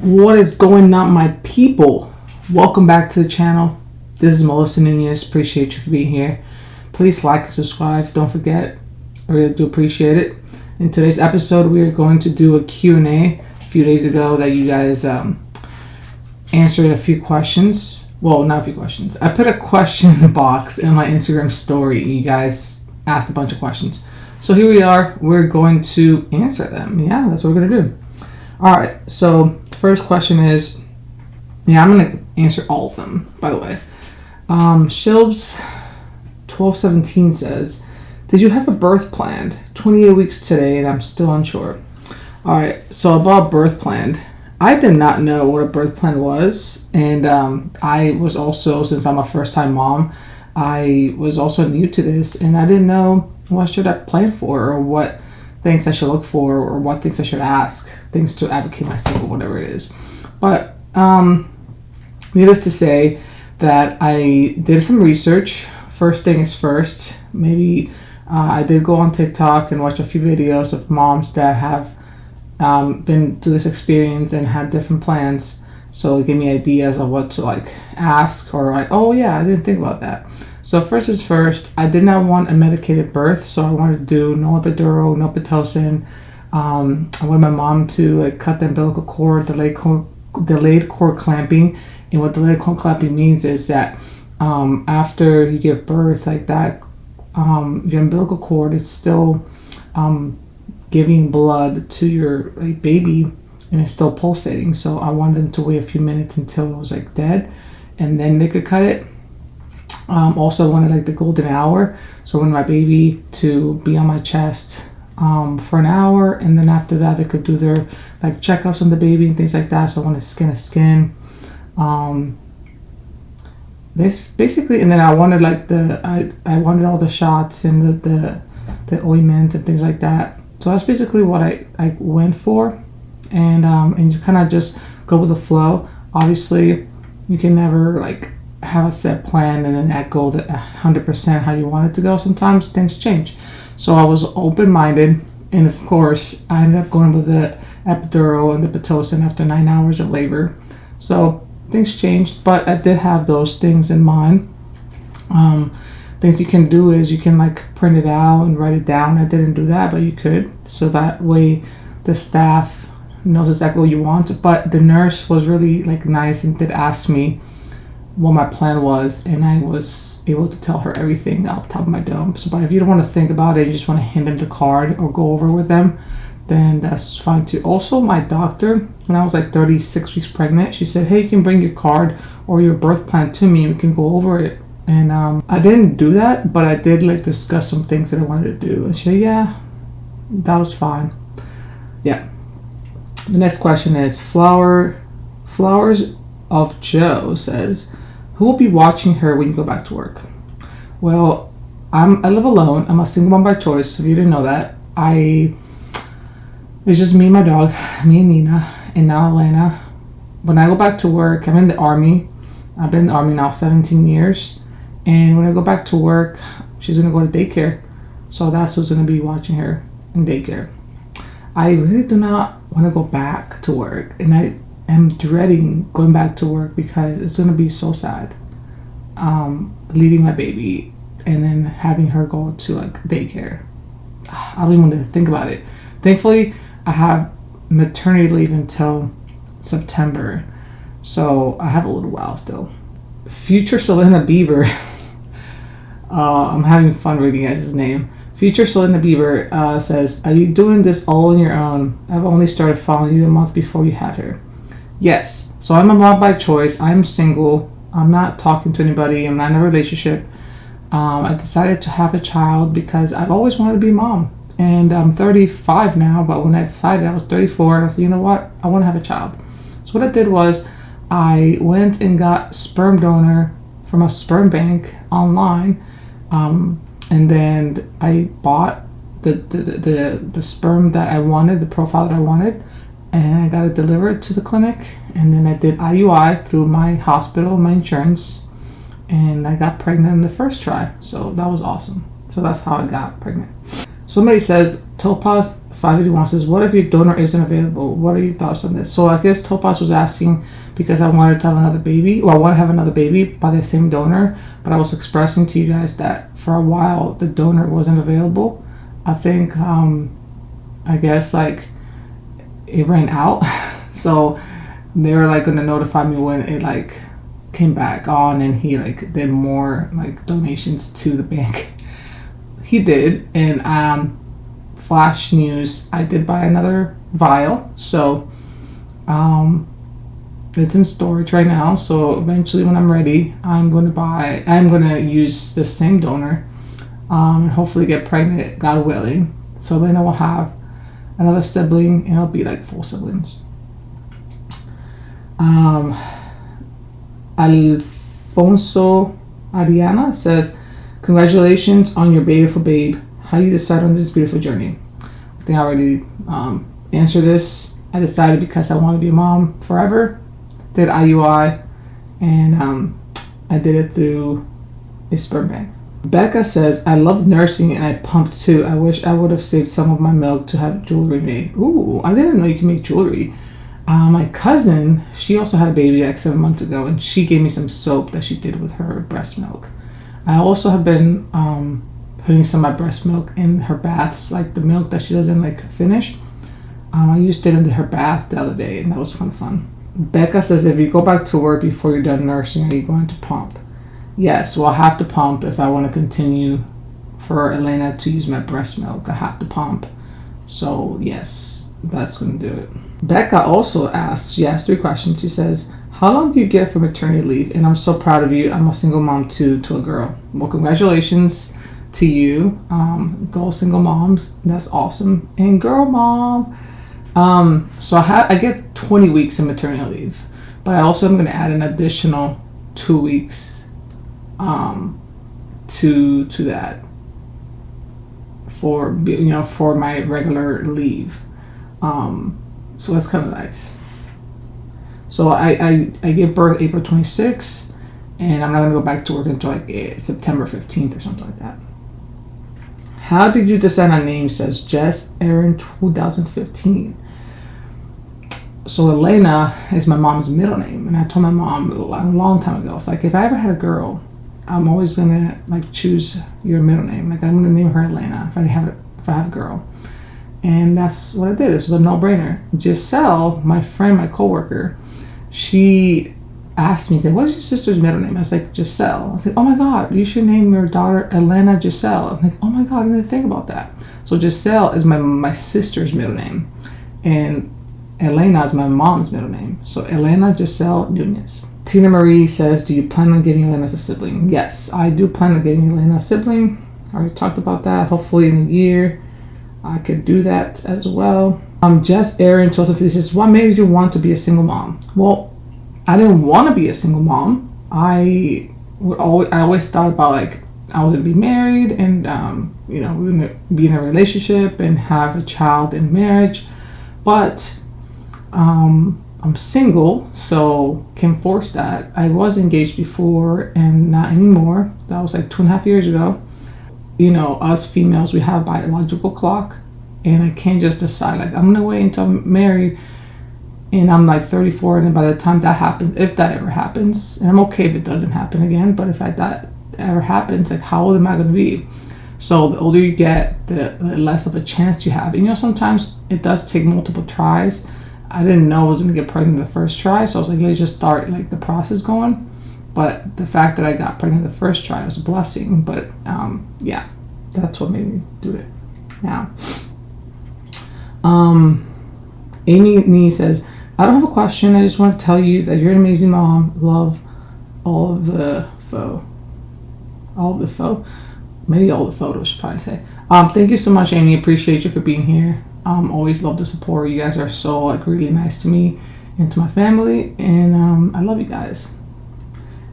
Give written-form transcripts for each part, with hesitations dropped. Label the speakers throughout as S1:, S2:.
S1: What is going on, my people? Welcome back to the channel. This is Melissa Nunez. Appreciate you for being here. Please like and subscribe. Don't forget. I really do appreciate it. In today's episode, we are going to do a Q&A. A few days ago that you guys answered a few questions. Well, not a few questions. I put a question box in my Instagram story. You guys asked a bunch of questions. So here we are. We're going to answer them. Yeah, that's what we're going to do. All right. So first question is, I'm going to answer all of them, by the way. Shilbs 1217 says, did you have a birth planned? 28 weeks today, and I'm still unsure. All right. So about birth planned, I did not know what a birth plan was. And I was also, since I'm a first-time mom, I was also new to this, and I didn't know what should I plan for, or what things I should look for, or what things I should ask, things to advocate myself, or whatever it is. But needless to say that I did some research. First thing is first. Maybe I did go on TikTok and watch a few videos of moms that have been through this experience and had different plans. So it gave me ideas of what to ask, or oh yeah, I didn't think about that. So first is first, I did not want a medicated birth, so I wanted to do no epidural, no pitocin. I wanted my mom to cut the umbilical cord, delayed cord clamping. And what delayed cord clamping means is that after you give birth like that, your umbilical cord is still giving blood to your baby, and it's still pulsating. So I wanted them to wait a few minutes until it was dead, and then they could cut it. Also I wanted the golden hour, so I wanted my baby to be on my chest for an hour, and then after that they could do their checkups on the baby and things like that. So I wanted skin to skin. This basically, and then I wanted I wanted all the shots and the ointment and things like that. So that's basically what I went for, and you kind of just go with the flow. Obviously, you can never have a set plan and then that go 100% how you want it to go. Sometimes things change. So I was open-minded, and of course I ended up going with the epidural and the pitocin after 9 hours of labor. So things changed, but I did have those things in mind. Things you can do is you can print it out and write it down. I didn't do that, but you could, so that way the staff knows exactly what you want. But the nurse was really nice and did ask me what my plan was, and I was able to tell her everything off the top of my dome. So, but if you don't want to think about it, you just want to hand them the card or go over with them, then that's fine too. Also, my doctor, when I was 36 weeks pregnant, she said, hey, you can bring your card or your birth plan to me and we can go over it. And I didn't do that, but I did discuss some things that I wanted to do. And she said, yeah, that was fine. Yeah. The next question is Flowers of Joe says, who will be watching her when you go back to work? Well, I live alone. I'm a single mom by choice. If you didn't know that, it's just me and my dog, me and Nina, and now Elena. When I go back to work, I'm in the Army. I've been in the Army now 17 years. And when I go back to work, she's going to go to daycare. So that's who's going to be watching her in daycare. I really do not want to go back to work. And I'm dreading going back to work because it's going to be so sad. Leaving my baby and then having her go to daycare. I don't even want to think about it. Thankfully, I have maternity leave until September, so I have a little while still. Future Selena Bieber. I'm having fun reading his name. Future Selena Bieber says, are you doing this all on your own? I've only started following you a month before you had her. Yes, so I'm a mom by choice. I'm single. I'm not talking to anybody. I'm not in a relationship. I decided to have a child because I've always wanted to be a mom. And I'm 35 now, but when I decided I was 34, and I said, you know what? I want to have a child. So what I did was I went and got sperm donor from a sperm bank online. And then I bought the sperm that I wanted, the profile that I wanted, and I got it delivered to the clinic. And then I did IUI through my hospital, my insurance, and I got pregnant in the first try. So that was awesome. So that's how I got pregnant. Somebody says Topaz 581 says, what if your donor isn't available? What are your thoughts on this? So I guess Topaz was asking because I wanted to have another baby, or I want to have another baby by the same donor, but I was expressing to you guys that for a while the donor wasn't available. I think, I guess like it ran out. So they were like going to notify me when it like came back on, and he like did more like donations to the bank. He did, and flash news, I did buy another vial, so it's in storage right now. So eventually when I'm ready, I'm going to use the same donor, and hopefully get pregnant, God willing, so then I will have another sibling, and it'll be like full siblings. Alfonso Ariana says, congratulations on your beautiful babe. How you decide on this beautiful journey? I think I already answered this. I decided because I want to be a mom forever. Did IUI, and I did it through a sperm bank. Becca says, I love nursing and I pumped too. I wish I would have saved some of my milk to have jewelry made. Ooh, I didn't know you can make jewelry. My cousin, she also had a baby like 7 months ago, and she gave me some soap that she did with her breast milk. I also have been putting some of my breast milk in her baths, like the milk that she doesn't like finish. I used it in her bath the other day, and that was fun. Becca says, if you go back to work before you're done nursing, are you going to pump? Yes, well, I have to pump if I want to continue for Elena to use my breast milk. I have to pump. So yes, that's going to do it. Becca also asks, she asked 3 questions. She says, how long do you get for maternity leave? And I'm so proud of you. I'm a single mom too, to a girl. Well, congratulations to you. Go single moms. That's awesome. And girl mom. So I get 20 weeks of maternity leave, but I also am going to add an additional 2 weeks to that for my regular leave. So that's kind of nice. So I gave birth April 26th, and I'm not going to go back to work until like September 15th or something like that. How did you decide on name? Says Jess Aaron 2015. So Elena is my mom's middle name, and I told my mom a long time ago, it's like, if I ever had a girl, I'm always gonna like choose your middle name. Like, I'm gonna name her Elena if I have a girl. And that's what I did. This was a no-brainer. Giselle, my friend, my coworker, she asked me, said, what's your sister's middle name? I was like, Giselle. I was like, oh my God, you should name your daughter Elena Giselle. I'm like, oh my God, I didn't think about that. So Giselle is my sister's middle name, and Elena is my mom's middle name. So Elena Giselle Nunez. Tina Marie says, do you plan on giving Elena a sibling? Yes, I do plan on giving Elena a sibling. I already talked about that. Hopefully in a year I could do that as well. Jess Aaron 2015 says, what made you want to be a single mom? Well, I didn't want to be a single mom. I always thought about like, I was going to be married, and we were going to be in a relationship and have a child in marriage. But I'm single, so can force that. I was engaged before and not anymore. That was like 2.5 years ago. Us females, we have a biological clock, and I can't just decide like, I'm gonna wait until I'm married and I'm like 34, and then by the time that happens, if that ever happens, and I'm okay if it doesn't happen again, but if that ever happens, like, how old am I gonna be? So the older you get, the less of a chance you have. And sometimes it does take multiple tries. I didn't know I was going to get pregnant the first try, so I was like, let's just start like the process going. But the fact that I got pregnant the first try was a blessing. But yeah, that's what made me do it now. Amy Nee says, I don't have a question. I just want to tell you that you're an amazing mom. Love all of the maybe all the photos, should probably say. Thank you so much, Amy. Appreciate you for being here. Always love the support. You guys are so like really nice to me and to my family, and I love you guys.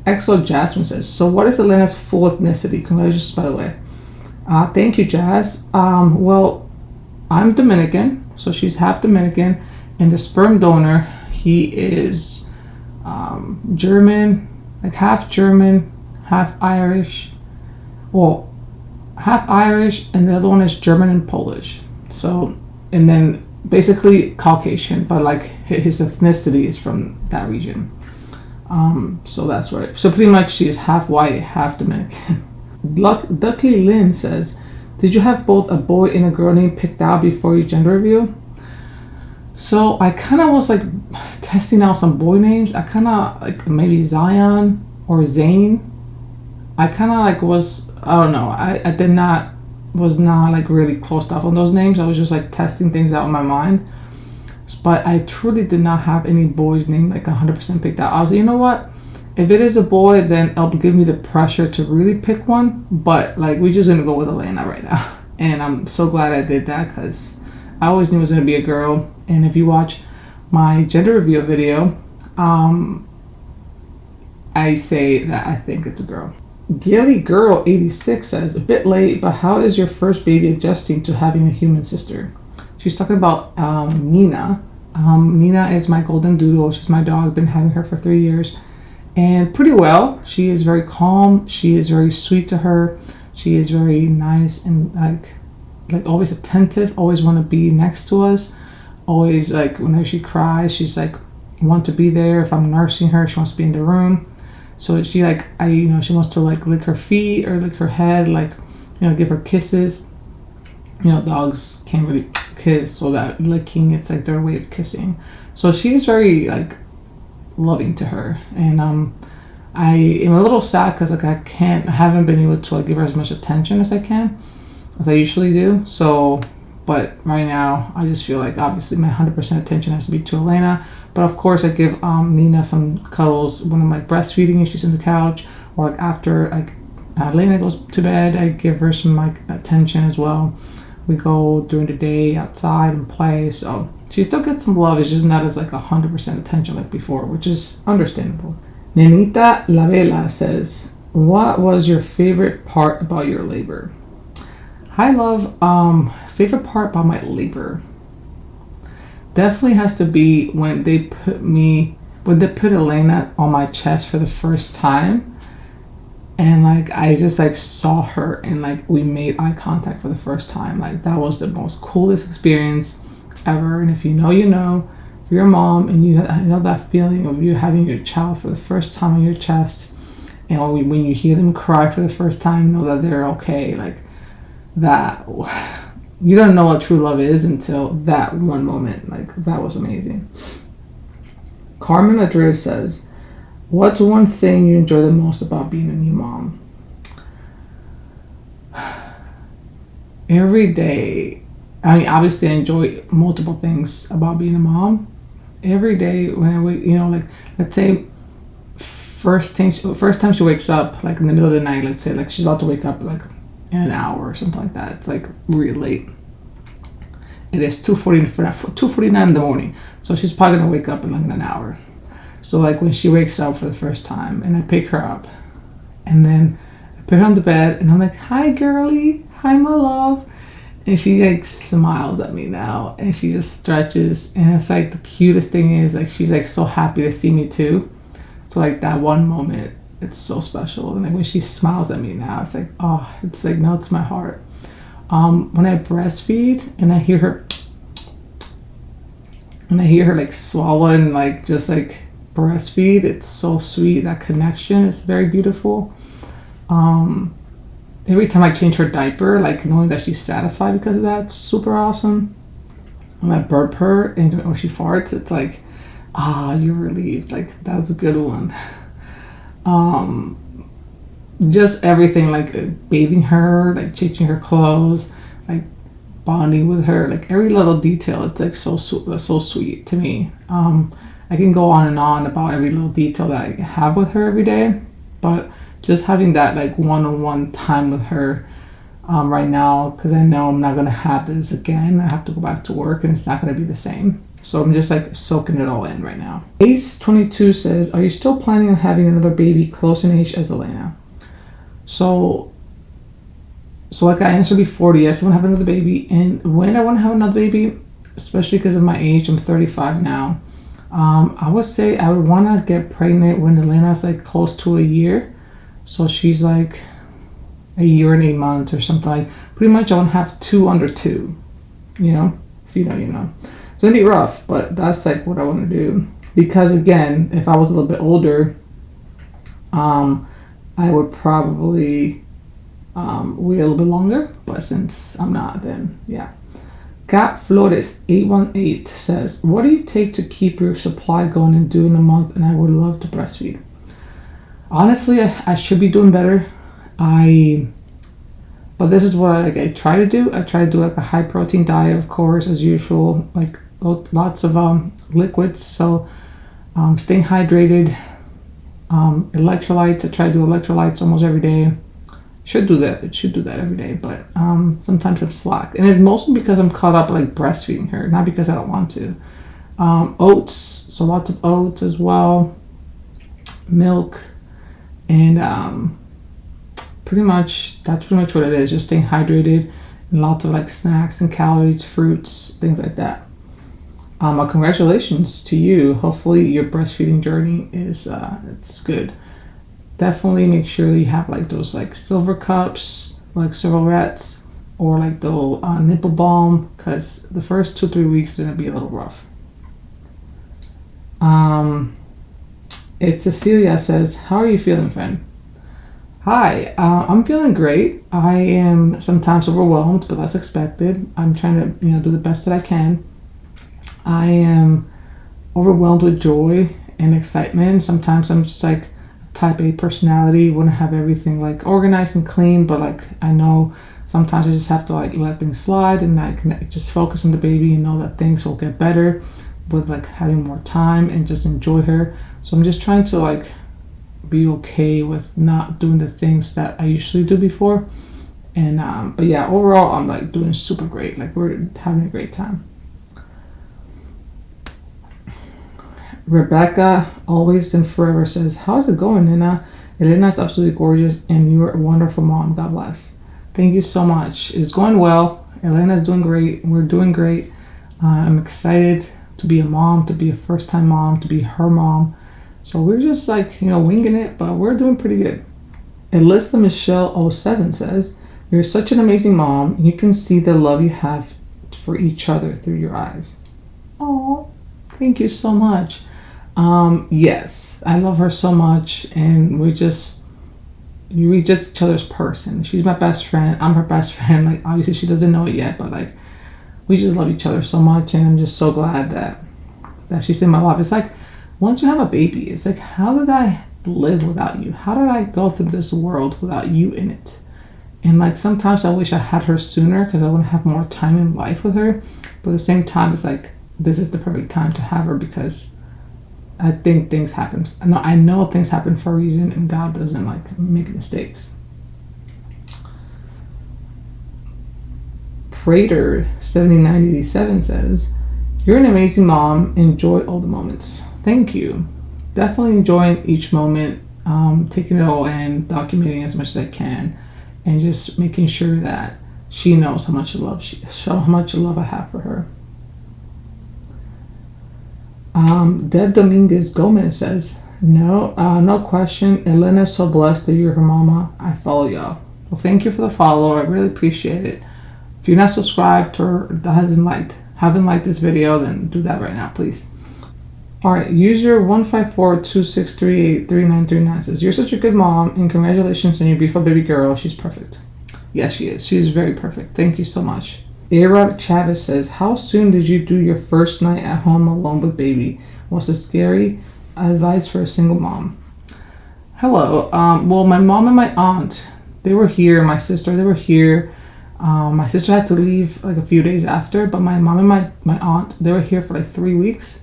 S1: Exo Jasmine says, so what is Elena's full ethnicity? Congratulations, by the way. Thank you, Jazz. Well, I'm Dominican, so she's half Dominican, and the sperm donor, he is German, like half German, half Irish. Well, half Irish, and the other one is German and Polish. So and then basically Caucasian, but like his ethnicity is from that region. So that's right. So pretty much she's half white, half Dominican. Duckley Lynn says, did you have both a boy and a girl name picked out before your gender reveal? So I kind of was like testing out some boy names. I kind of like maybe Zion or Zane. I kind of like I don't know. I was not like really closed off on those names. I was just like testing things out in my mind. But I truly did not have any boys named like 100% picked out. I was like, you know what? If it is a boy, then it'll give me the pressure to really pick one. But like, we're just gonna go with Elena right now. And I'm so glad I did that because I always knew it was gonna be a girl. And if you watch my gender reveal video, I say that I think it's a girl. Gilly Girl 86 says, a bit late, but how is your first baby adjusting to having a human sister? She's talking about Nina. Nina is my golden doodle. She's my dog. I've been having her for 3 years. And pretty well. She is very calm. She is very sweet to her. She is very nice and like always attentive, always want to be next to us. Always like whenever she cries, she's like want to be there. If I'm nursing her, she wants to be in the room. So she like she wants to like lick her feet or lick her head, like give her kisses. Dogs can't really kiss, so that licking, it's like their way of kissing. So she's very like loving to her, and I am a little sad because like I haven't been able to like give her as much attention as I usually do. So, but right now I just feel like obviously my 100% attention has to be to Elena. But of course I give Nina some cuddles when I'm like breastfeeding and she's on the couch, or like after like Elena goes to bed, I give her some like attention as well. We go during the day outside and play, so she still gets some love. It's just not as like 100% attention like before, which is understandable. Nenita La Vela says, what was your favorite part about your labor? Hi, love. Favorite part about my labor definitely has to be when they put Elena on my chest for the first time. And like I just like saw her and like we made eye contact for the first time. Like that was the most coolest experience ever. And if you know, if you're a mom and you know that feeling of you having your child for the first time on your chest, and when you hear them cry for the first time, know that they're okay. Like that, you don't know what true love is until that one moment. Like that was amazing. Carmen Madrid says, what's one thing you enjoy the most about being a new mom? Every day. I mean, obviously I enjoy multiple things about being a mom. Every day when I wake, like let's say first time she wakes up, like in the middle of the night, let's say like she's about to wake up like in an hour or something like that. It's like really late. It is 2:49 in the morning. So she's probably gonna wake up in like an hour. So like when she wakes up for the first time and I pick her up and then I put her on the bed and I'm like, hi girly, hi my love. And she like smiles at me now and she just stretches, and it's like the cutest thing is like she's like so happy to see me too. So like that one moment, it's so special. And like when she smiles at me now, it's like, oh, it's like melts my heart. When I breastfeed and I hear her like swallow and like just like breastfeed, it's so sweet. That connection is very beautiful. Every time I change her diaper, like knowing that she's satisfied because of that, it's super awesome. When I burp her and when she farts, it's like, you're relieved. Like that was a good one. Just everything, like bathing her, like changing her clothes, like bonding with her, like every little detail. It's like so sweet to me. I can go on and on about every little detail that I have with her every day, but just having that like one-on-one time with her right now, because I know I'm not going to have this again. I have to go back to work and it's not going to be the same. So I'm just like soaking it all in right now. Ace22 says, are you still planning on having another baby close in age as Elena? So like I answered before, yes, I want to have another baby. And when I want to have another baby, especially because of my age, I'm 35 now. I would say I would want to get pregnant when Elena's like close to a year. So she's like a year and 8 months or something. Like pretty much I want to have 2 under 2, If you know, you know. It's gonna be rough, but that's like what I want to do. Because again, if I was a little bit older, I would probably wait a little bit longer. But since I'm not, then yeah. Gat Flores 818 says, "What do you take to keep your supply going and do in a month? And I would love to breastfeed." Honestly, I should be doing better. But this is what I try to do. I try to do like a high protein diet, of course, as usual. Like lots of liquids. So staying hydrated. Electrolytes. I try to do electrolytes almost every day. Should do that. It should do that every day, but sometimes it's slack, and it's mostly because I'm caught up like breastfeeding her, not because I don't want to. Oats, so lots of oats as well, milk, and pretty much what it is. Just staying hydrated, and lots of like snacks and calories, fruits, things like that. Well, congratulations to you. Hopefully your breastfeeding journey is it's good. Definitely make sure you have like those like silver cups, like silverettes, or like the nipple balm, because the first 2-3 weeks is gonna be a little rough. It's Cecilia says, "How are you feeling, friend?" Hi, I'm feeling great. I am sometimes overwhelmed, but that's expected. I'm trying to do the best that I can. I am overwhelmed with joy and excitement. Sometimes I'm just like type A personality, want to have everything like organized and clean, but like I know sometimes I just have to like let things slide, and I can just focus on the baby and know that things will get better with like having more time and just enjoy her. So I'm just trying to like be okay with not doing the things that I usually do before, and but yeah, overall I'm like doing super great. Like we're having a great time. Rebecca, always and forever, says, "How's it going, Nina? Elena's absolutely gorgeous, and you're a wonderful mom. God bless." Thank you so much. It's going well. Elena's doing great. We're doing great. I'm excited to be a mom, to be a first-time mom, to be her mom. So we're just like, winging it, but we're doing pretty good. Alyssa Michelle 07 says, "You're such an amazing mom. You can see the love you have for each other through your eyes." Oh, thank you so much. Yes, I love her so much, and we just each other's person. She's my best friend. I'm her best friend. Like obviously she doesn't know it yet, but like we just love each other so much, and I'm just so glad that she's in my life. It's like once you have a baby, it's like, how did I live without you? How did I go through this world without you in it? And like sometimes I wish I had her sooner because I want to have more time in life with her. But at the same time, it's like this is the perfect time to have her because I think things happen. I know things happen for a reason, and God doesn't like make mistakes. Prater 7987 says, "You're an amazing mom. Enjoy all the moments." Thank you. Definitely enjoying each moment, taking it all in, documenting as much as I can, and just making sure that she knows how much love I have for her. Deb Dominguez Gomez says, no question. Elena's so blessed that you're her mama. I follow y'all. Well, thank you for the follow. I really appreciate it. If you're not subscribed or haven't liked this video, then do that right now, please. All right, user 15426383939 says, "You're such a good mom, and congratulations on your beautiful baby girl. She's perfect." Yes, she is. She is very perfect. Thank you so much. Arod Chavez says, "How soon did you do your first night at home alone with baby? Was it scary? Advice for a single mom." Hello. Well, my mom and my aunt, they were here. My sister, they were here. My sister had to leave like a few days after, but my mom and my aunt, they were here for like 3 weeks.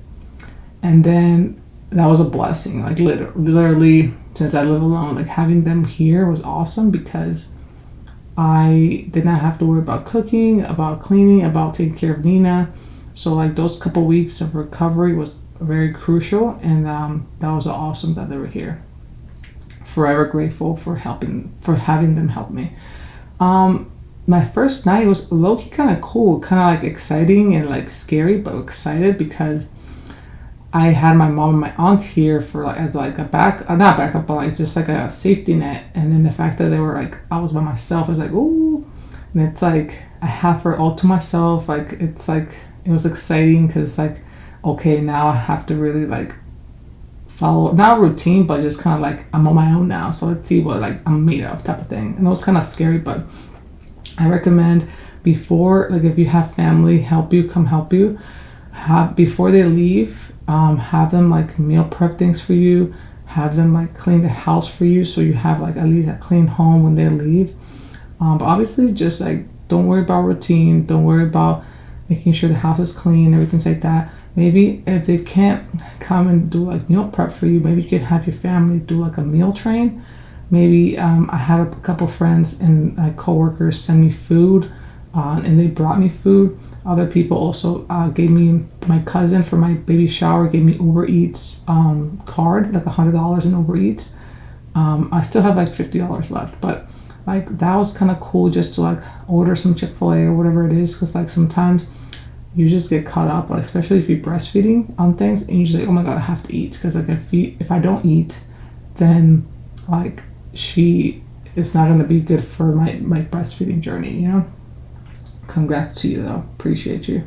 S1: And then that was a blessing. Like literally, since I live alone, like having them here was awesome because I did not have to worry about cooking, about cleaning, about taking care of Nina. So like those couple weeks of recovery was very crucial, and that was awesome that they were here. Forever grateful for having them help me. My first night was low-key kind of cool, kind of like exciting and like scary, but excited because I had my mom and my aunt here for like as like a not backup, but like just like a safety net. And then the fact that they were like, I was by myself is like, ooh. And it's like I have her all to myself. Like it's like it was exciting because it's like, okay, now I have to really like follow, not a routine, but just kind of like I'm on my own now, so let's see what like I'm made of type of thing. And it was kind of scary, but I recommend before, like if you have family help you, come help you, have before they leave, have them like meal prep things for you, have them like clean the house for you, so you have like at least a clean home when they leave. But obviously just like don't worry about routine, don't worry about making sure the house is clean, everything's like that. Maybe if they can't come and do like meal prep for you, maybe you could have your family do like a meal train. Maybe I had a couple friends and coworkers send me food, and they brought me food. Other people also gave me, my cousin for my baby shower gave me Uber Eats card, like $100 in Uber Eats. I still have like $50 left, but like that was kind of cool just to like order some Chick-fil-A or whatever it is, because like sometimes you just get caught up, like especially if you're breastfeeding on things, and you just like, oh my god, I have to eat, because like if I don't eat, then like it's not going to be good for my breastfeeding journey, you know. Congrats to you though, appreciate you.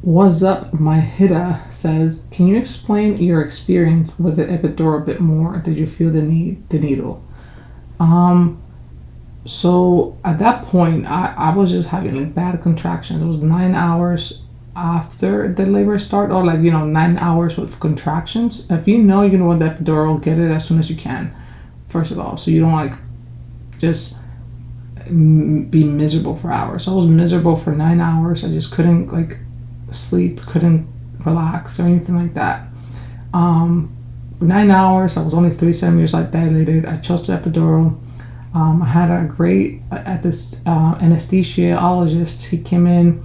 S1: What's up, my Hida says, can you explain your experience with the epidural a bit more? Did you feel the needle? So at that point I was just having like bad contractions. It was 9 hours after the labor start, or like, you know, 9 hours with contractions. If you know you're gonna want the epidural, get it as soon as you can, first of all, so you don't like just be miserable for hours. So I was miserable for 9 hours. I just couldn't like sleep, couldn't relax or anything like that. For 9 hours, I was only 3 centimeters like dilated. I chose the epidural. I had a great anesthesiologist. He came in,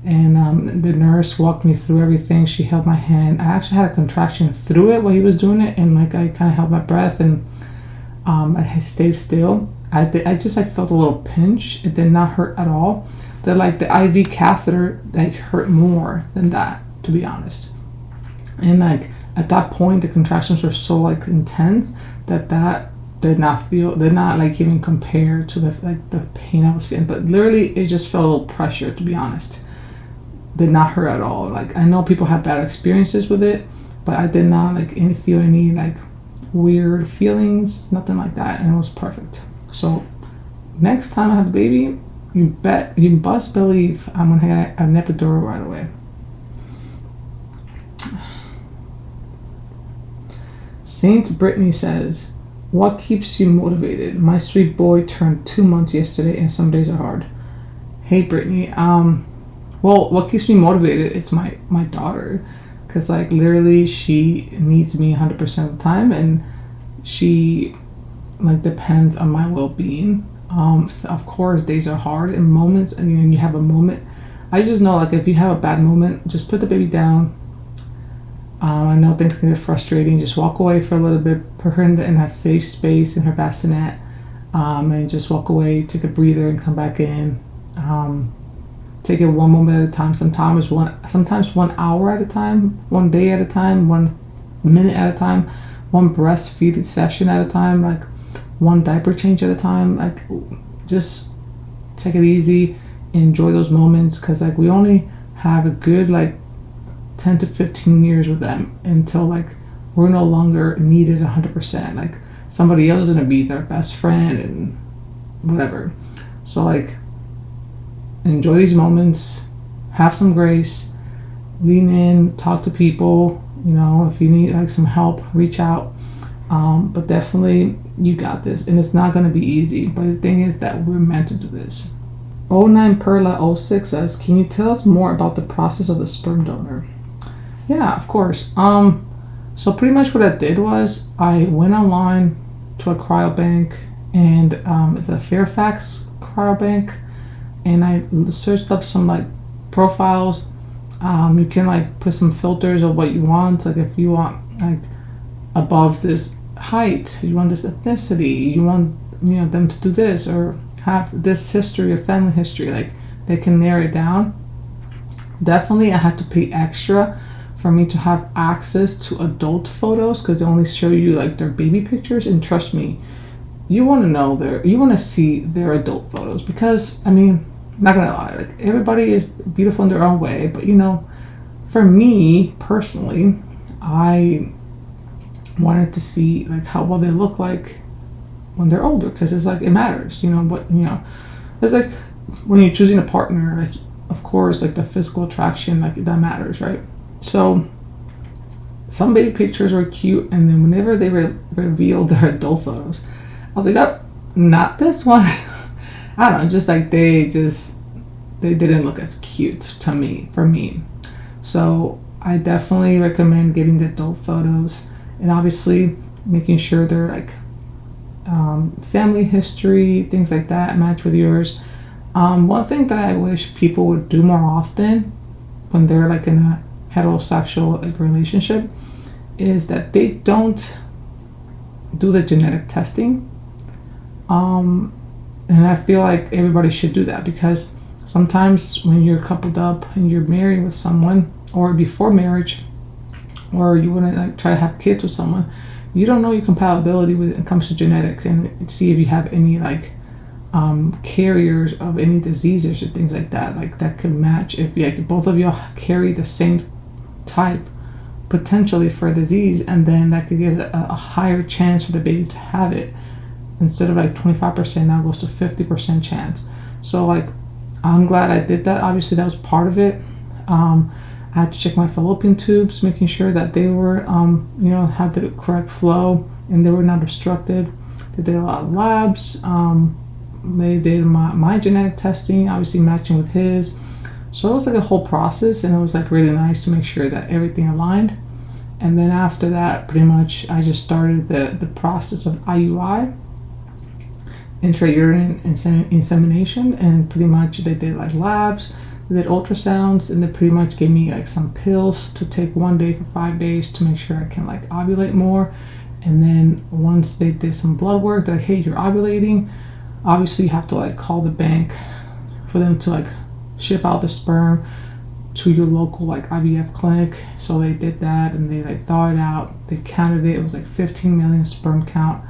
S1: and the nurse walked me through everything. She held my hand. I actually had a contraction through it while he was doing it, and like I kind of held my breath, and I stayed still. I just like felt a little pinch. It did not hurt at all. The IV catheter like hurt more than that, to be honest. And like at that point, the contractions were so like intense that did not like even compare to the pain I was feeling. But literally, it just felt a little pressure, to be honest. Did not hurt at all. Like I know people have bad experiences with it, but I did not like feel any like weird feelings, nothing like that, and it was perfect. So next time I have a baby, you best believe I'm gonna get an epidural right away. Saint Brittany says, what keeps you motivated? My sweet boy turned 2 months yesterday and some days are hard. Hey Brittany, well, what keeps me motivated? It's my daughter, because like literally she needs me 100% of the time, and she like depends on my well-being. Of course days are hard and moments, and you have a moment. I just know like if you have a bad moment, just put the baby down. I know things can get frustrating. Just walk away for a little bit, put her in a safe space in her bassinet, and just walk away, take a breather, and come back in. Take it one moment at a time. Sometimes 1 hour at a time, 1 day at a time, 1 minute at a time, 1 breastfeeding session at a time, like 1 diaper change at a time. Like just take it easy, enjoy those moments, because like we only have a good like 10 to 15 years with them until like we're no longer needed 100%. Like somebody else is gonna be their best friend and whatever. So like enjoy these moments, have some grace, lean in, talk to people. You know, if you need like some help, reach out. But definitely you got this, and it's not gonna be easy. But the thing is that we're meant to do this. 09 Perla 06 says, can you tell us more about the process of the sperm donor? Yeah, of course. So pretty much what I did was I went online to a cryobank, and it's a Fairfax cryobank, and I searched up some like profiles. You can like put some filters of what you want. Like if you want like above this height, you want this ethnicity, you want them to do this or have this history or family history, like they can narrow it down. Definitely I had to pay extra for me to have access to adult photos, because they only show you like their baby pictures, and trust me, you want to see their adult photos, because I mean, not gonna lie, like everybody is beautiful in their own way, but for me personally, I wanted to see like how well they look like when they're older, because it's like it matters, but it's like when you're choosing a partner, like of course like the physical attraction, like that matters, right? So some baby pictures were cute, and then whenever they revealed their adult photos, I was like, oh, not this one. I don't know, just like they didn't look as cute for me. So I definitely recommend getting the adult photos, and obviously making sure they're like family history, things like that, match with yours. One thing that I wish people would do more often when they're like in a heterosexual like relationship is that they don't do the genetic testing. And I feel like everybody should do that, because sometimes when you're coupled up and you're married with someone, or before marriage, or you want to like try to have kids with someone, you don't know your compatibility when it comes to genetics, and see if you have any like carriers of any diseases or things like that could match. If like both of you carry the same type potentially for a disease, and then that could give a higher chance for the baby to have it. Instead of like 25%, now goes to 50% chance. So like I'm glad I did that. Obviously that was part of it. I had to check my fallopian tubes, making sure that they were had the correct flow and they were not obstructed. They did a lot of labs. They did my genetic testing, obviously matching with his. So it was like a whole process, and it was like really nice to make sure that everything aligned. And then after that, pretty much I just started the process of IUI, intrauterine insemination, and pretty much they did like labs, they did ultrasounds, and they pretty much gave me like some pills to take one day for 5 days to make sure I can like ovulate more. And then once they did some blood work, they're like, hey, you're ovulating. Obviously you have to like call the bank for them to like ship out the sperm to your local like IVF clinic. So they did that, and they like thawed it out, they counted it, it was like 15 million sperm count.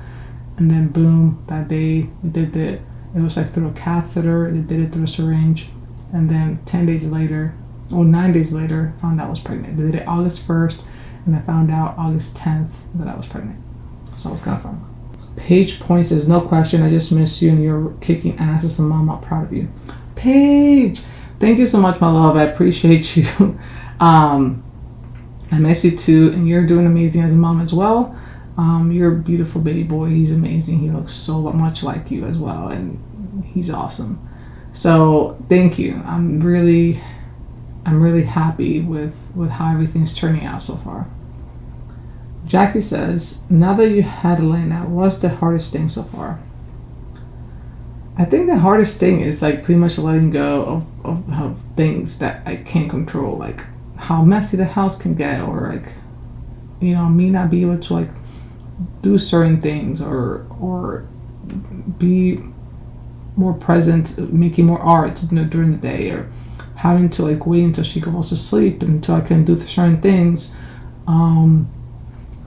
S1: And then boom, that day we did it. It was like through a catheter, they did it through a syringe. And then 10 days later, or 9 days later, found out I was pregnant. They did it August 1st, and I found out August 10th that I was pregnant. So it was kind of fun. Paige Point says, no question, I just miss you, and you're kicking ass as a mom. I'm proud of you. Paige, thank you so much, my love. I appreciate you. I miss you too, and you're doing amazing as a mom as well. You're a beautiful baby boy. He's amazing. He looks so much like you as well, and he's awesome. So thank you. I'm really happy with how everything's turning out so far. Jackie says, now that you had Elena, what's the hardest thing so far? I think the hardest thing is like pretty much letting go of things that I can't control, like how messy the house can get, or like me not be able to like do certain things, or be more present, making more art during the day, or having to like wait until she goes to sleep until I can do certain things.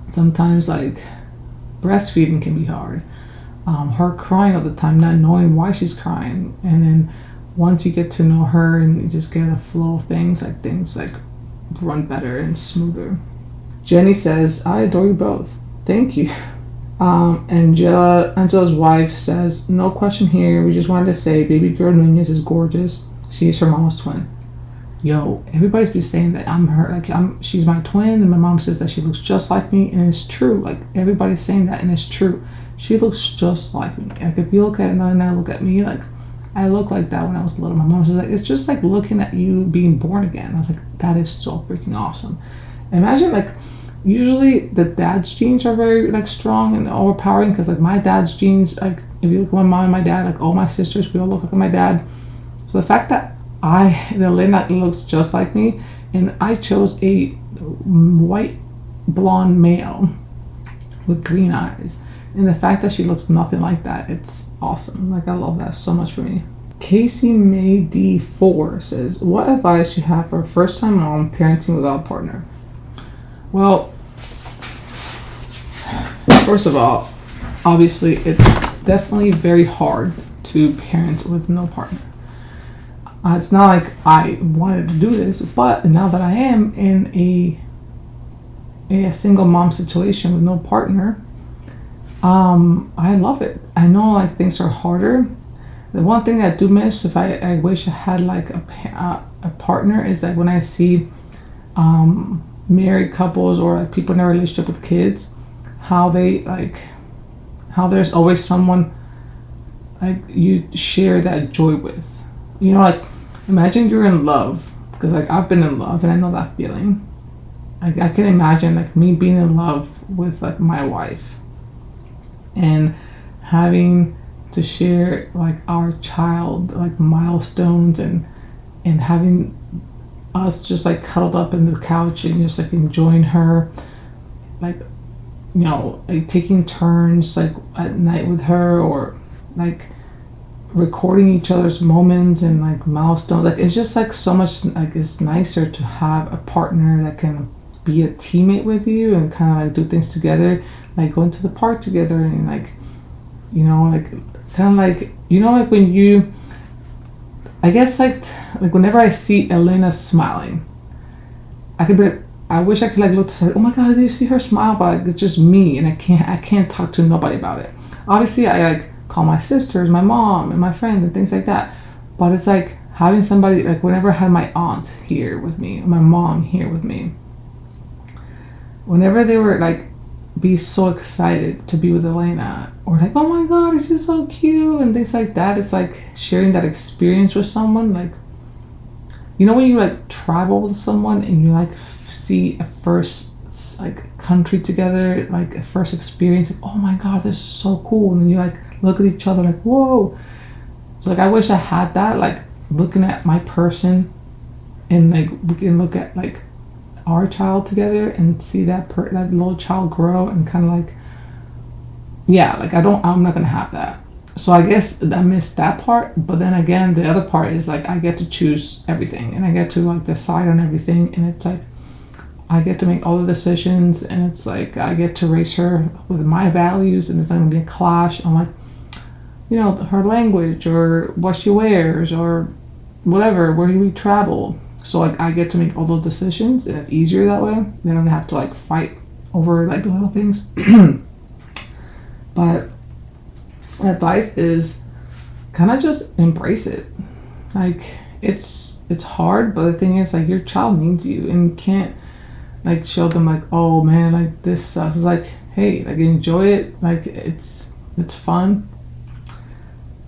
S1: Sometimes like breastfeeding can be hard. Her crying all the time, not knowing why she's crying, and then once you get to know her and you just get a flow of things like run better and smoother. Jenny says, I adore you both. Thank you. Angela's wife says, no question here. We just wanted to say baby girl Nunez is gorgeous. She's her mama's twin. Yo, everybody's been saying that I'm her, like she's my twin, and my mom says that she looks just like me, and it's true. Like everybody's saying that, and it's true. She looks just like me. Like if you look at Nana and I look at me, like I look like that when I was little. My mom says like it's just like looking at you being born again. I was like, that is so freaking awesome. Imagine like usually the dad's genes are very like strong and overpowering, because like my dad's genes, like if you look at my mom and my dad, like all my sisters, we all look like my dad. So the fact that Elena looks just like me, and I chose a white blonde male with green eyes, and the fact that she looks nothing like that, it's awesome. Like I love that so much for me. Casey May D4 says, what advice do you have for a first-time mom parenting without a partner? Well, first of all, obviously it's definitely very hard to parent with no partner. It's not like I wanted to do this, but now that I am in a single mom situation with no partner, I love it. I know like things are harder. The one thing I do miss, if I wish I had like a partner, is that when I see married couples or like people in a relationship with kids, how there's always someone like you share that joy with. You know, like imagine you're in love, because like I've been in love and I know that feeling. I can imagine like me being in love with like my wife and having to share like our child like milestones, and having us just like cuddled up in the couch and just like enjoying her, like, you know, like taking turns like at night with her, or like recording each other's moments and like milestones. Like it's just like so much, like it's nicer to have a partner that can be a teammate with you and kind of like do things together, like going to the park together, and like, you know, like kind of like, you know, like when you, I guess like whenever I see Elena smiling, I could be like, I wish I could like look to say, oh my god, did you see her smile? But like, it's just me, and I can't talk to nobody about it. Obviously I like call my sisters, my mom and my friends and things like that, but it's like having somebody, like whenever I had my aunt here with me, my mom here with me, whenever they were like be so excited to be with Elena, or like, oh my god, she's so cute and things like that, it's like sharing that experience with someone. Like, you know, when you like travel with someone and you like see a first like country together, like a first experience, like, oh my god, this is so cool, and then you like look at each other like, whoa. So like I wish I had that, like looking at my person, and like we can look at like our child together and see that little child grow, and kind of like, yeah, like I'm not gonna have that. So I guess I missed that part. But then again, the other part is like I get to choose everything, and I get to like decide on everything, and it's like I get to make all the decisions, and it's like I get to raise her with my values, and it's not gonna be a clash on like, you know, her language or what she wears or whatever, where we travel. So like I get to make all those decisions, and it's easier that way. They don't have to like fight over like little things. But my advice is kind of just embrace it. Like it's hard, but the thing is like your child needs you, and you can't like show them like, oh man, like this sucks. It's like, hey, like enjoy it. Like it's fun.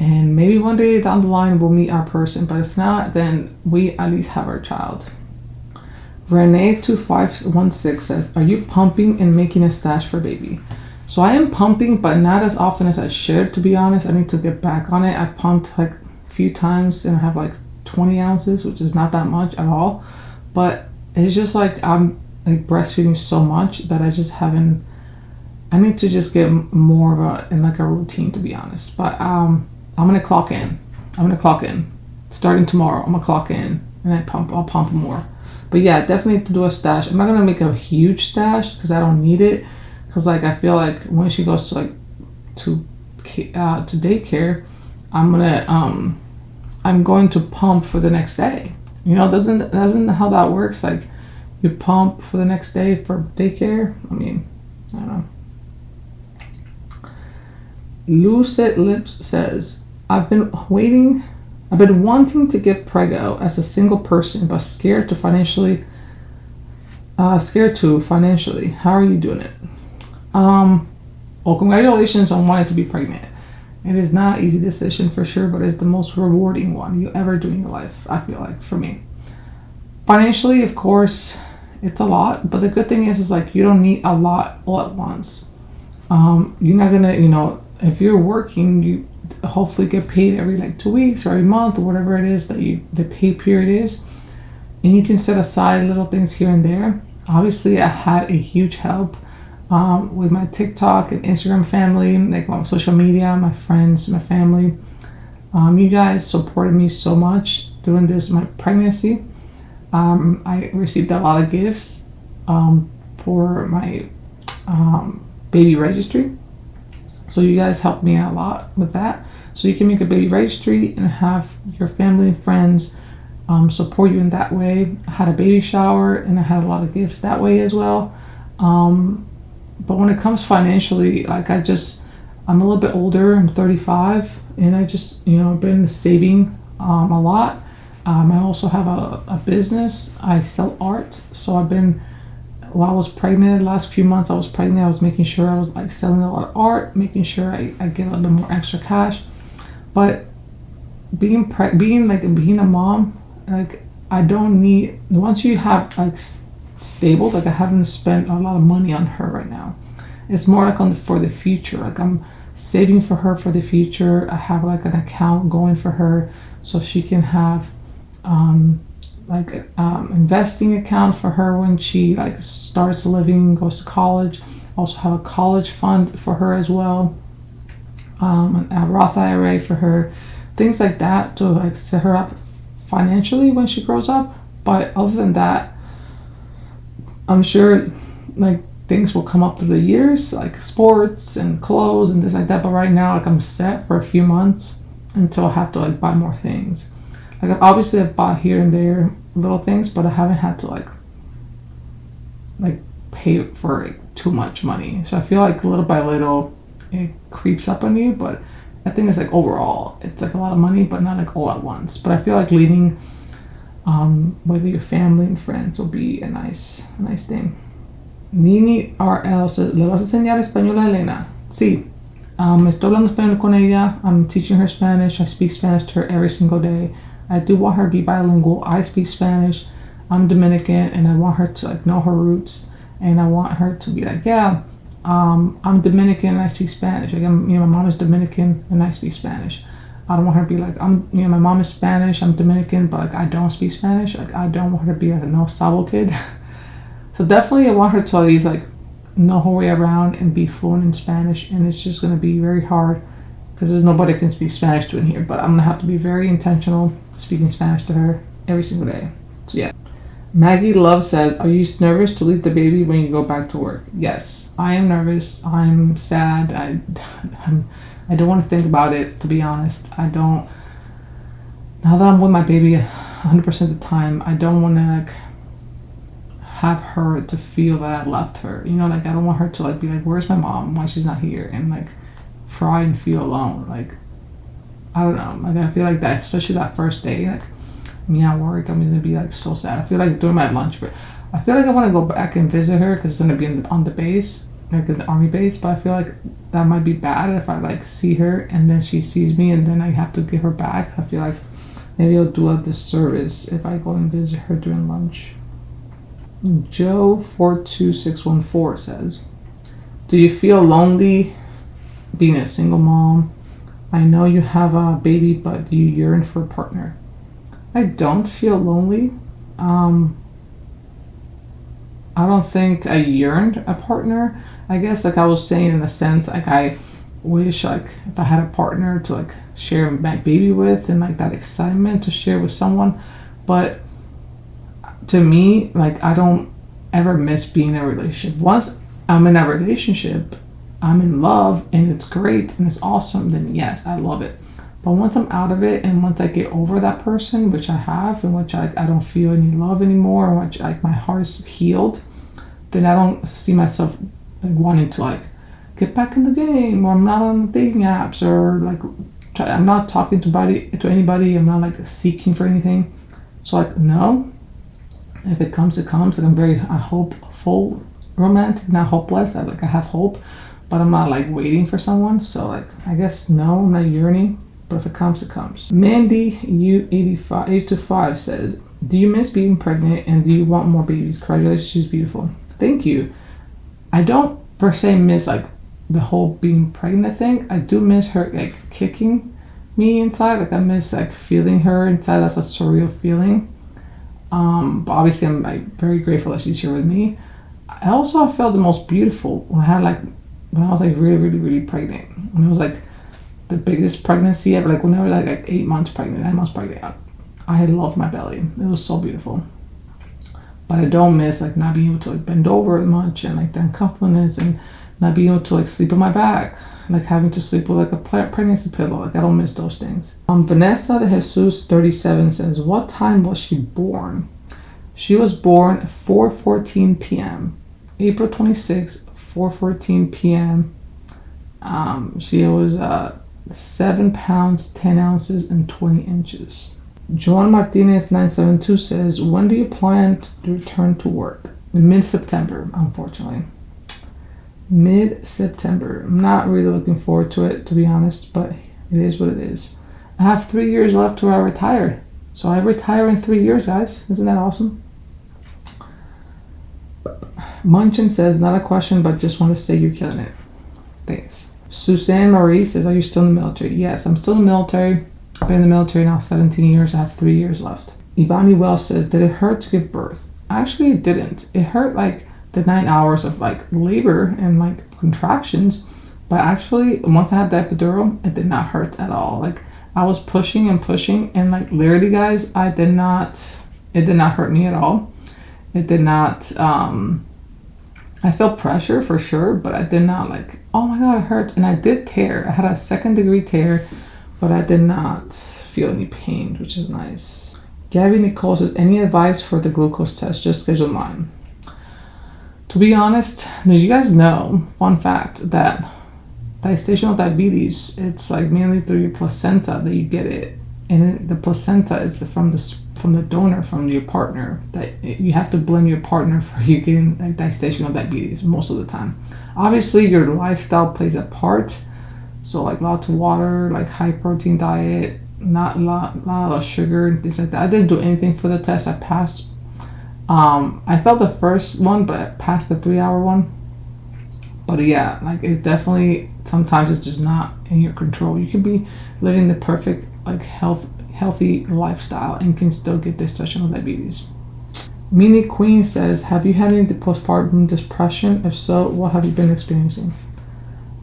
S1: And maybe one day down the line we'll meet our person, but if not, then we at least have our child. Renee2516 says, are you pumping and making a stash for baby? So I am pumping, but not as often as I should, to be honest. I need to get back on it. I pumped like a few times and I have like 20 ounces, which is not that much at all. But it's just like I'm like breastfeeding so much that I just haven't, I need to just get more of a routine, to be honest. But I'm gonna clock in. Starting tomorrow, I'm gonna clock in and I'll pump more. But yeah, definitely to do a stash. I'm not gonna make a huge stash because I don't need it. Because like I feel like when she goes to daycare, I'm going to pump for the next day. You know, doesn't how that works? Like you pump for the next day for daycare. I mean, I don't know. Lucid Lips says, I've been wanting to get preggo as a single person, but scared to financially. How are you doing it? Well, congratulations on wanting to be pregnant. It is not an easy decision for sure, but it's the most rewarding one you ever do in your life, I feel like, for me. Financially, of course, it's a lot, but the good thing is like you don't need a lot all at once. You're not gonna, you know, if you're working, you hopefully get paid every like 2 weeks or every month or whatever it is that the pay period is, and you can set aside little things here and there. Obviously, I had a huge help with my TikTok and Instagram family, like my social media, my friends, my family. You guys supported me so much during my pregnancy. I received a lot of gifts for my baby registry. So you guys helped me out a lot with that. So you can make a baby registry and have your family and friends support you in that way. I had a baby shower and I had a lot of gifts that way as well. But when it comes financially, like I'm a little bit older. I'm 35, and I just been saving a lot. I also have a business. I sell art, so while I was pregnant, last few months I was pregnant, I was making sure I was like selling a lot of art, making sure I get a little bit more extra cash. But being a mom, like I don't need, once you have like stable, like I haven't spent a lot of money on her right now. It's more like for the future. Like I'm saving for her for the future. I have like an account going for her so she can have investing account for her when she like starts living, goes to college. Also have a college fund for her as well, a Roth IRA for her, things like that to like set her up financially when she grows up. But other than that, I'm sure like things will come up through the years, like sports and clothes and things like that. But right now, like I'm set for a few months until I have to like buy more things. Like obviously I've bought here and there little things, but I haven't had to like pay for like too much money. So I feel like little by little it creeps up on you. But I think it's like overall it's like a lot of money, but not like all at once. But I feel like leaving with your family and friends will be a nice thing. Nini RL says, ¿le vas a enseñar español a Elena? Sí. Estoy hablando español con ella. I'm teaching her Spanish. I speak Spanish to her every single day. I do want her to be bilingual. I speak Spanish. I'm Dominican, and I want her to like know her roots. And I want her to be like, yeah, I'm Dominican and I speak Spanish. Like my mom is Dominican and I speak Spanish. I don't want her to be like, my mom is Spanish, I'm Dominican, but like I don't speak Spanish. Like I don't want her to be like a no sabo kid. So definitely I want her to at least like know her way around and be fluent in Spanish. And it's just gonna be very hard because there's nobody can speak Spanish to in here. But I'm gonna have to be very intentional speaking Spanish to her every single day. So yeah. Maggie Love says, are you nervous to leave the baby when you go back to work? Yes, I am nervous. I'm sad. I don't want to think about it, to be honest. I don't. Now that I'm with my baby 100% of the time, I don't want to like have her to feel that I left her. Like I don't want her to like be like, where's my mom? Why she's not here? And like try and feel alone. Like I don't know. Like I feel like that, especially that first day. Like me at work, I'm gonna be like so sad. I feel like during my lunch break, I feel like I want to go back and visit her because it's gonna be on the base, like the army base. But I feel like that might be bad if I like see her and then she sees me and then I have to give her back. I feel like maybe I'll do a disservice if I go and visit her during lunch. Joe 42614 says, do you feel lonely being a single mom? I know you have a baby, but do you yearn for a partner? I don't feel lonely. I don't think I yearned a partner. I guess like I was saying in a sense, like I wish like if I had a partner to like share my baby with and like that excitement to share with someone. But to me, like I don't ever miss being in a relationship. Once I'm in a relationship, I'm in love and it's great and it's awesome, then yes, I love it. But once I'm out of it and once I get over that person, which I have, in which I don't feel any love anymore, in which like my heart's healed, then I don't see myself like wanting to like get back in the game, or I'm not on dating apps, or like I'm not talking to anybody. I'm not like seeking for anything. So like no, if it comes, it comes. Like I'm very hopeful, romantic, not hopeless. I have hope, but I'm not like waiting for someone. So like I guess no, I'm not yearning. But if it comes, it comes. Mandy U825 says, do you miss being pregnant and do you want more babies? Congratulations, she's beautiful. Thank you. I don't per se miss like the whole being pregnant thing. I do miss her like kicking me inside. Like I miss like feeling her inside. That's a surreal feeling. But obviously I'm like very grateful that she's here with me. I also felt the most beautiful when I was like really, really, really pregnant. When it was like the biggest pregnancy ever, like when I was like 8 months pregnant, 9 months pregnant, I loved my belly. It was so beautiful. But I don't miss like not being able to like bend over as much and like the uncomfortableness and not being able to like sleep on my back, like having to sleep with like a pregnancy pillow. Like I don't miss those things. Vanessa de Jesus 37 says, what time was she born? She was born 4:14 p.m. April 26, 4:14 p.m. She was 7 pounds 10 ounces and 20 inches. Joan Martinez 972 says, when do you plan to return to work? Mid-September, unfortunately. Mid-September. I'm not really looking forward to it, to be honest, but it is what it is. I have 3 years left till I retire. So I retire in 3 years, guys. Isn't that awesome? Munchin says, not a question, but just want to say you're killing it. Thanks. Suzanne Marie says, are you still in the military? Yes, I'm still in the military. I've been in the military now 17 years. I have 3 years left. Ivani Wells says, did it hurt to give birth? Actually, it didn't. It hurt like the 9 hours of like labor and like contractions. But actually, once I had the epidural, it did not hurt at all. Like I was pushing and like literally, guys, it did not hurt me at all. It did not, I felt pressure for sure, but I did not like, oh my God, it hurts. And I did tear. I had a 2nd-degree tear, but I did not feel any pain, which is nice. Gabby Nicole says, any advice for the glucose test? Just schedule mine. To be honest, as you guys know, fun fact, that gestational diabetes, it's like mainly through your placenta that you get it. And the placenta is from the donor, from your partner. That you have to blame your partner for you getting like gestational diabetes most of the time. Obviously, your lifestyle plays a part. So like lots of water, like high protein diet, not a lot of sugar and things like that. I didn't do anything for the test. I passed. I failed the first one, but I passed the 3-hour one. But yeah, like it's definitely, sometimes it's just not in your control. You can be living the perfect like healthy lifestyle and can still get gestational diabetes. Meanie Queen says, have you had any postpartum depression? If so, what have you been experiencing?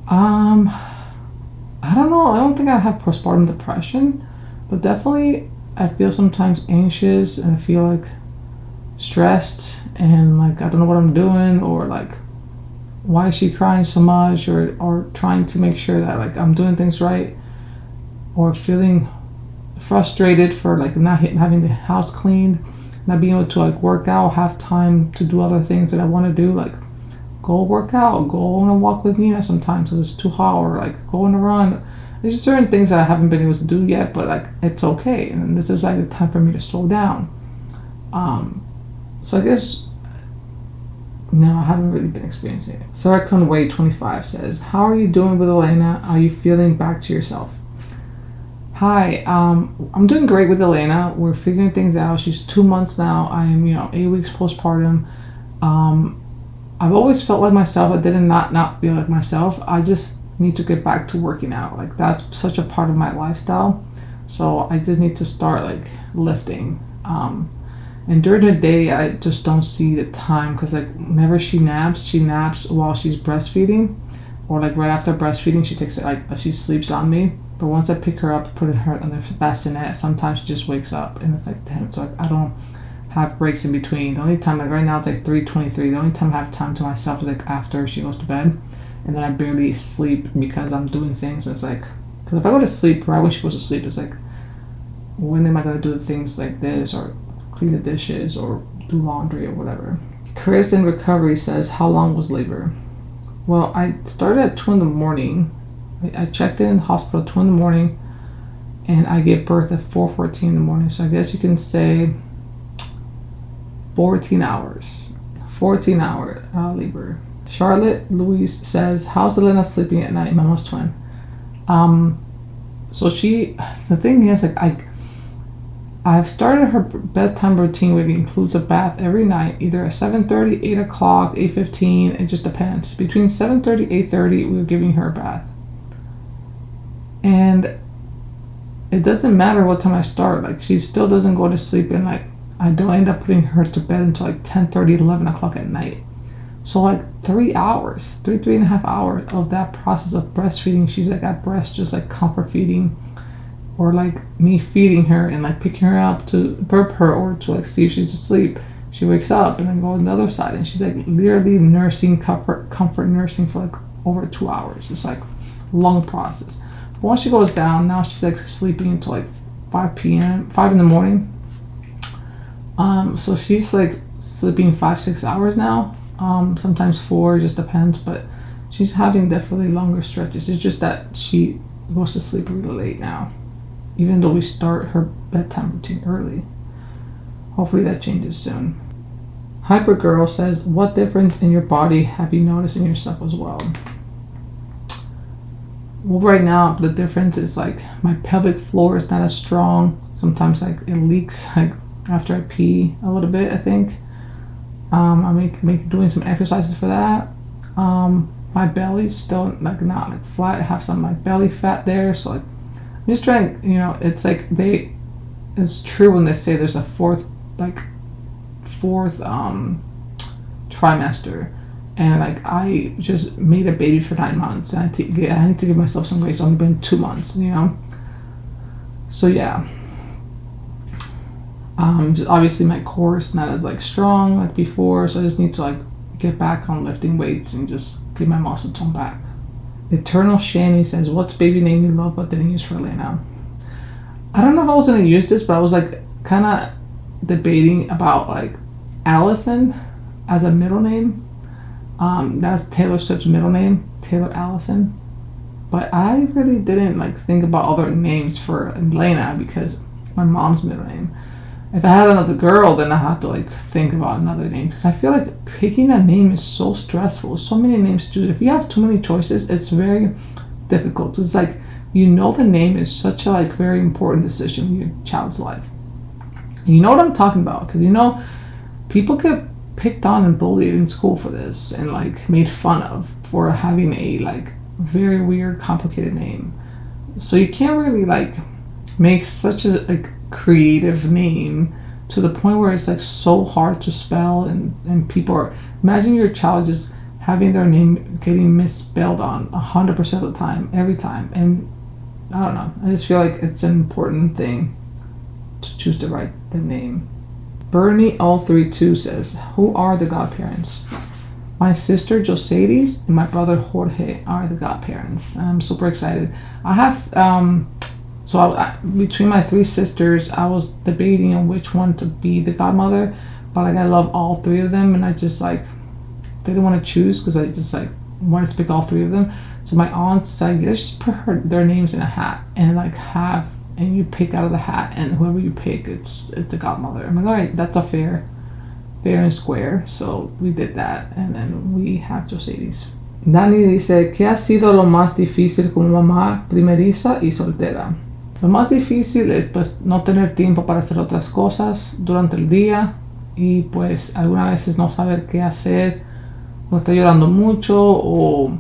S1: I don't know. I don't think I have postpartum depression, but definitely I feel sometimes anxious and I feel like stressed and like I don't know what I'm doing, or like why is she crying so much, or trying to make sure that like I'm doing things right, or feeling frustrated for like not having the house cleaned, not being able to like work out, have time to do other things that I want to do, like go work out, go on a walk with Nina sometimes if it's too hot, or like go on a run. There's just certain things that I haven't been able to do yet, but like it's okay, and this is like the time for me to slow down. So I guess no, I haven't really been experiencing it. Sarah Conway 25 says, how are you doing with Elena? Are you feeling back to yourself? Hi, I'm doing great with Elena. We're figuring things out. She's 2 months now. I am, 8 weeks postpartum. I've always felt like myself. I did not feel like myself. I just need to get back to working out. Like that's such a part of my lifestyle. So I just need to start like lifting. And during the day, I just don't see the time, because like whenever she naps while she's breastfeeding, or like right after breastfeeding, she takes it like she sleeps on me. But once I pick her up, put her on the bassinet, sometimes she just wakes up, and it's like damn. So like, I don't have breaks in between. The only time, like right now, it's like 3:23. The only time I have time to myself is like after she goes to bed, and then I barely sleep because I'm doing things. And it's like, because if I go to sleep right when she goes to sleep, it's like, when am I gonna do the things like this, or clean the dishes, or do laundry, or whatever? Chris in recovery says, how long was labor? Well, I started at 2 in the morning. I checked in the hospital at 2 in the morning, and I gave birth at 4:14 in the morning. So I guess you can say 14 hours. 14-hour labor. Charlotte Louise says, how's Elena sleeping at night? Mama's twin. So the thing is, like, I've started her bedtime routine, which includes a bath every night, either at 7:30, 8 o'clock, 8:15, it just depends. Between 7:30, 8:30, we're giving her a bath. And it doesn't matter what time I start, like she still doesn't go to sleep, and like I don't end up putting her to bed until like 10:30, 11 o'clock at night. So like 3 hours, 3.5 hours of that process of breastfeeding, she's like at breast, just like comfort feeding, or like me feeding her and like picking her up to burp her, or to like see if she's asleep. She wakes up and then go on the other side, and she's like literally nursing, comfort nursing for like over 2 hours. It's like a long process. But once she goes down, now she's like sleeping until like 5 p.m., 5 in the morning. So she's like sleeping 5-6 hours now. Sometimes 4, just depends, but she's having definitely longer stretches. It's just that she goes to sleep really late now, even though we start her bedtime routine early. Hopefully that changes soon. Hypergirl says, what difference in your body have you noticed in yourself as well? Well, right now the difference is like my pelvic floor is not as strong. Sometimes like it leaks like after I pee a little bit, I think. I'm doing some exercises for that. My belly's still like not like flat. I have some of my belly fat there, so like I'm just trying, it's like it's true when they say there's a fourth trimester, and like I just made a baby for 9 months, and I need to give myself some grace. It's only been 2 months, so yeah. Just obviously my core is not as like strong like before, so I just need to like get back on lifting weights and just get my muscle tone back. Eternal Shani says, what's baby name you love but didn't use for Elena? I don't know if I was going to use this, but I was like kind of debating about like Allison as a middle name. That's Taylor Swift's middle name, Taylor Allison. But I really didn't like think about other names for Elena because my mom's middle name. If I had another girl, then I have to like think about another name, because I feel like picking a name is so stressful. So many names to choose. If you have too many choices, it's very difficult. It's like, the name is such a like very important decision in your child's life. And you know what I'm talking about, because people get picked on and bullied in school for this, and like made fun of for having a like very weird, complicated name. So you can't really like make such a like creative name to the point where it's like so hard to spell, and people are, imagine your child just having their name getting misspelled on 100% of the time, every time. And I don't know, I just feel like it's an important thing to choose the name. Bernie All32 says, who are the godparents? My sister Josades and my brother Jorge are the godparents, and I'm super excited. I have between my 3 sisters, I was debating on which one to be the godmother, but like I love all 3 of them, and I just like didn't want to choose because I just like wanted to pick all 3 of them. So my aunt's like, let's just put their names in a hat and you pick out of the hat, and whoever you pick, it's the godmother. I'm like, all right, that's a fair and square. So we did that, and then we have Josades. Dani dice, ¿qué ha sido lo más difícil como mamá primeriza y soltera? Lo más difícil es pues no tener tiempo para hacer otras cosas durante el día, y pues algunas veces no saber qué hacer, o estar llorando mucho, o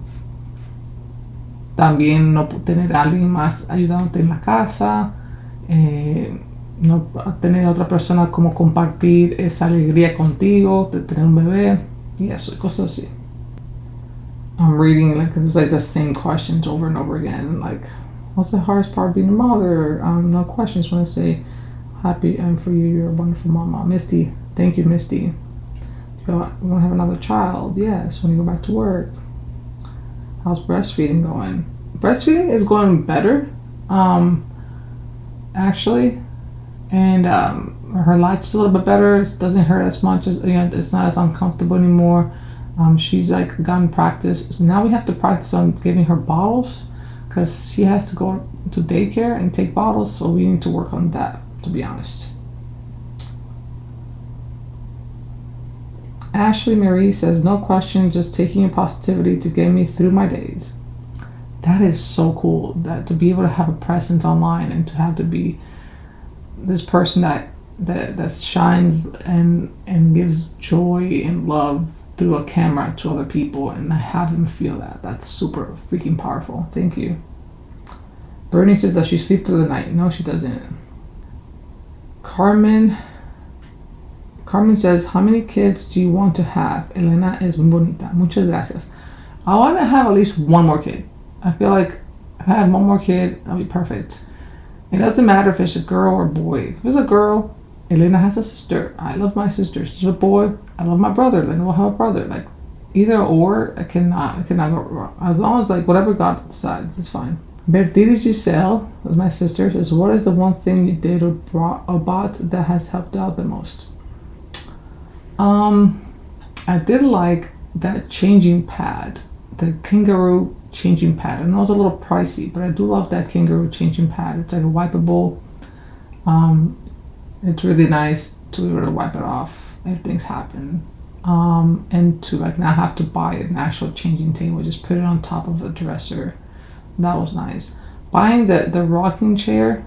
S1: también no tener a alguien más ayudándote en la casa, no tener a otra persona como compartir esa alegría contigo de tener un bebé, y eso, y cosas así. I'm reading like it's like the same questions over and over again, like, what's the hardest part of being a mother? No questions. When I say happy and for you, you're a wonderful mama. Misty, thank you, Misty. You want to have another child? Yes. When you go back to work. How's breastfeeding going? Breastfeeding is going better, actually, and her life's a little bit better. It doesn't hurt as much as it's not as uncomfortable anymore. She's like gotten practice. So now we have to practice on giving her bottles, because she has to go to daycare and take bottles, so we need to work on that, to be honest. Ashley Marie says, no question, just taking your positivity to get me through my days. That is so cool, that to be able to have a presence online and to have to be this person that shines and gives joy and love through a camera to other people, and have them feel that. That's super freaking powerful. Thank you. Bernie says that she sleeps through the night. No, she doesn't. Carmen says, how many kids do you want to have? Elena es muy bonita. Muchas gracias. I want to have at least one more kid. I feel like if I have one more kid, that'll be perfect. It doesn't matter if it's a girl or a boy. If it's a girl, Elena has a sister. I love my sister. If it's a boy, I love my brother. Elena will have a brother. Like, Either or, I cannot go wrong. As long as like whatever God decides, it's fine. Bertida Giselle, was my sister, says, what is the one thing you did or bought that has helped out the most? I did like that changing pad, the kangaroo changing pad. I know it's a little pricey, but I do love that kangaroo changing pad. It's like a wipeable. It's really nice to be able to wipe it off if things happen. And to like not have to buy an actual changing table, just put it on top of a dresser. That was nice. Buying the rocking chair,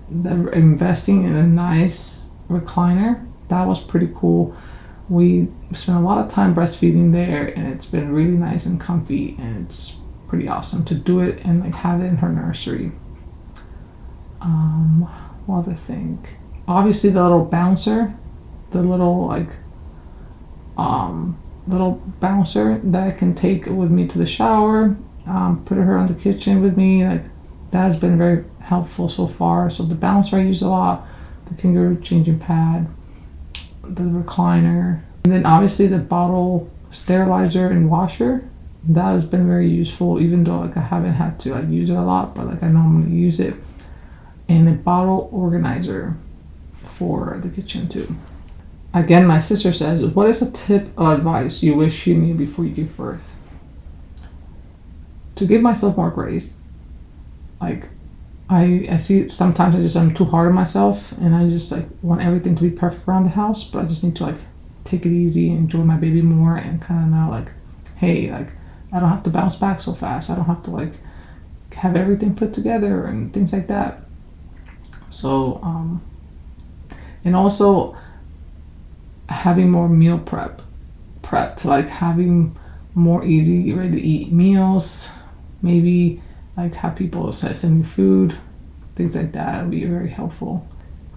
S1: investing in a nice recliner, that was pretty cool. We spent a lot of time breastfeeding there, and it's been really nice and comfy, and it's pretty awesome to do it and like have it in her nursery. What other thing? Obviously the little bouncer, the little like little bouncer that I can take with me to the shower, put her in the kitchen with me. Like that has been very helpful so far. So the bouncer I use a lot, the kangaroo changing pad, the recliner, and then obviously the bottle sterilizer and washer. That has been very useful, even though like I haven't had to like use it a lot, but like I normally use it. And a bottle organizer for the kitchen too. Again, my sister says, what is a tip or advice you wish you knew before you gave birth? To give myself more grace. Like I see sometimes I'm too hard on myself, and I just like want everything to be perfect around the house, but I just need to like take it easy and enjoy my baby more, and kind of know like, hey, like I don't have to bounce back so fast. I don't have to like have everything put together and things like that. So and also having more meal prep, like having more easy ready to eat meals, maybe like have people send me food, things like that would be very helpful.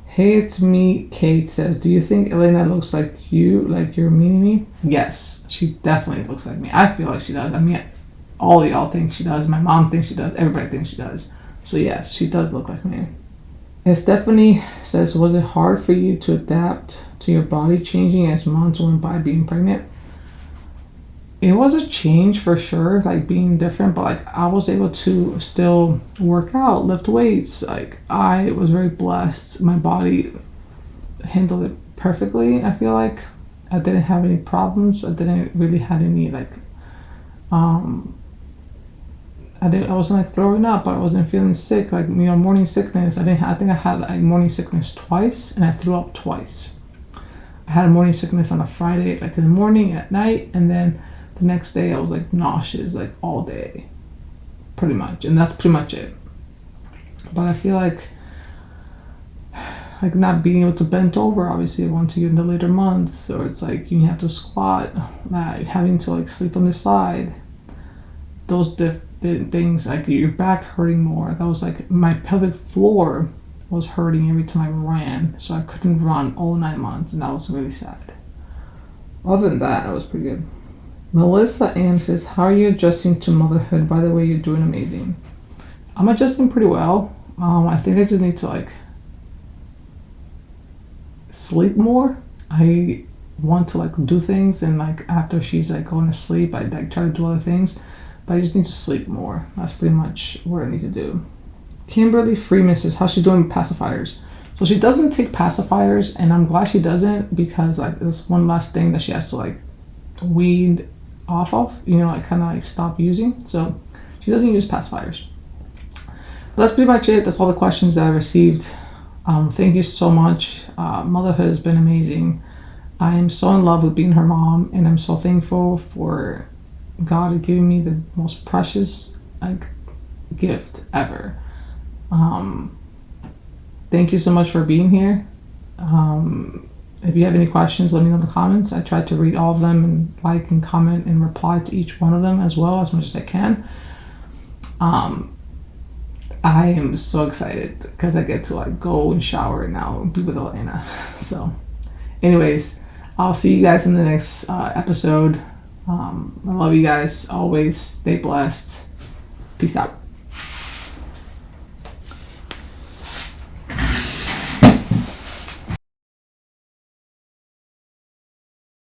S1: Hey, it's me. Kate says, do you think Elena looks like you, like you're meeting me? Yes, she definitely looks like me. I feel like she does. I mean, all y'all think she does. My mom thinks she does. Everybody thinks she does. So yes, she does look like me. And Stephanie says, was it hard for you to adapt to your body changing as months went by being pregnant? It was a change for sure, like being different, but like I was able to still work out, lift weights. Like I was very blessed. My body handled it perfectly. I feel like I didn't have any problems. I didn't really had any like I wasn't like throwing up. I wasn't feeling sick, like morning sickness. I think I had like morning sickness twice, and I threw up twice. I had morning sickness on a Friday, like in the morning, at night, and then the next day I was like nauseous like all day, pretty much, and that's pretty much it. But I feel like not being able to bend over, obviously once you get in the later months, or it's like you have to squat, having to like sleep on the side, those things, like your back hurting more. That was like my pelvic floor was hurting every time I ran, so I couldn't run all 9 months, and that was really sad. Other than that, it was pretty good. Melissa Ann says, how are you adjusting to motherhood? By the way, you're doing amazing. I'm adjusting pretty well. I think I just need to like sleep more. I want to like do things, and like after she's like going to sleep, I like try to do other things, but I just need to sleep more. That's pretty much what I need to do. Kimberly Freeman says, how's she doing with pacifiers? So she doesn't take pacifiers, and I'm glad she doesn't, because like it's one last thing that she has to like wean off of, like kind of like stop using. So she doesn't use pacifiers. But that's pretty much it. That's all the questions that I received. Thank you so much. Motherhood has been amazing. I am so in love with being her mom, and I'm so thankful for God giving me the most precious like gift ever. Thank you so much for being here. If you have any questions, let me know in the comments. I try to read all of them and like and comment and reply to each one of them as well, as much as I can. I am so excited because I get to like go and shower now and be with Elena. So anyways, I'll see you guys in the next episode. I love you guys always. Stay blessed. Peace out.